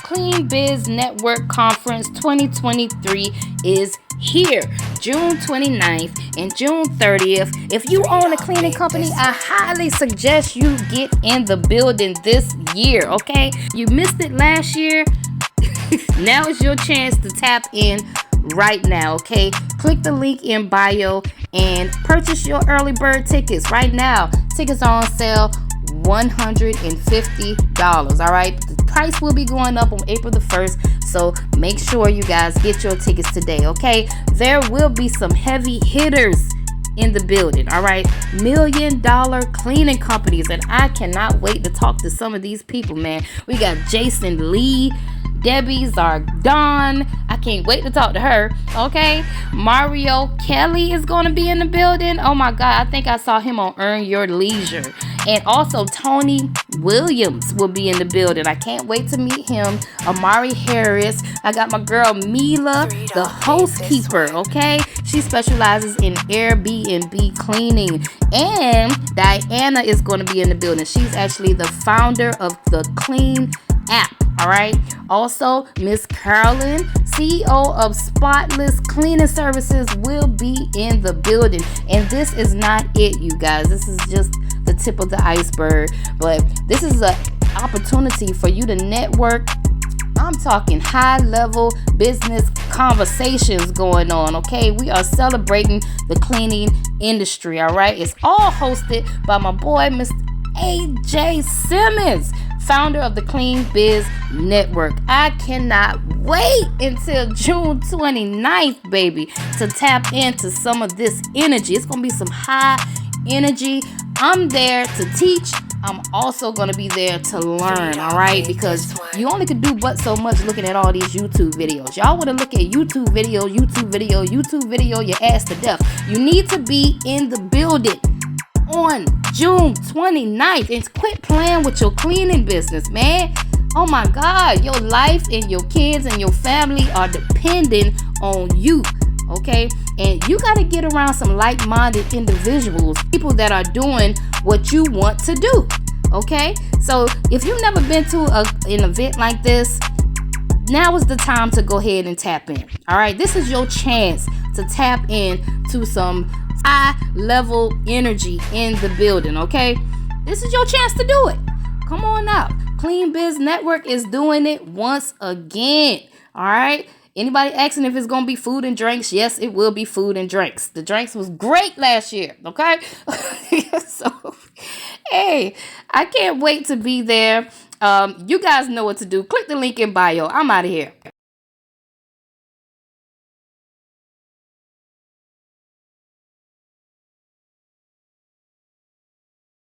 Clean Biz Network Conference 2023 is here, June 29th and June 30th. If you own a cleaning company, I highly suggest you get in the building this year, okay? You missed it last year. Now is your chance to tap in right now, okay? Click the link in bio and purchase your early bird tickets right now. Tickets are on sale $150. All right, the price will be going up on April the 1st, so make sure you guys get your tickets today, okay? There will be some heavy hitters in the building, all right? $1 million cleaning companies, and I cannot wait to talk to some of these people, man. We got Jason Lee, Debbie Zardon. I can't wait to talk to her, okay? Mario Kelly is going to be in the building. Oh my God, I think I saw him on Earn Your Leisure. And also Tony Williams will be in the building. I can't wait to meet him. Amari Harris. I got my girl Mila, the housekeeper, okay? She specializes in Airbnb cleaning. And Diana is going to be in the building. She's actually the founder of the Clean app. All right. Also, Miss Carolyn, CEO of Spotless Cleaning Services, will be in the building. And this is not it, you guys. This is just the tip of the iceberg. But this is an opportunity for you to network. I'm talking high-level business conversations going on, okay? We are celebrating the cleaning industry, all right? It's all hosted by my boy, Mr. AJ Simmons, founder of the Clean Biz Network. I cannot wait until June 29th, baby, to tap into some of this energy. It's going to be some high energy. I'm there to teach. I'm also going to be there to learn, all right? Because you only could do but so much looking at all these YouTube videos. Y'all want to look at YouTube video, your ass to death. You need to be in the building on June 29th and quit playing with your cleaning business, man. Oh my God, your life and your kids and your family are depending on you, okay? And you got to get around some like-minded individuals, people that are doing what you want to do, okay? So if you've never been to an event like this, now is the time to go ahead and tap in, all right? This is your chance to tap in to some high level energy in the building, okay? This is your chance to do it. Come on out. Clean Biz Network is doing it once again, all right? Anybody asking if it's going to be food and drinks? Yes, it will be food and drinks. The drinks was great last year, okay? So, hey, I can't wait to be there. You guys know what to do. Click the link in bio. I'm out of here.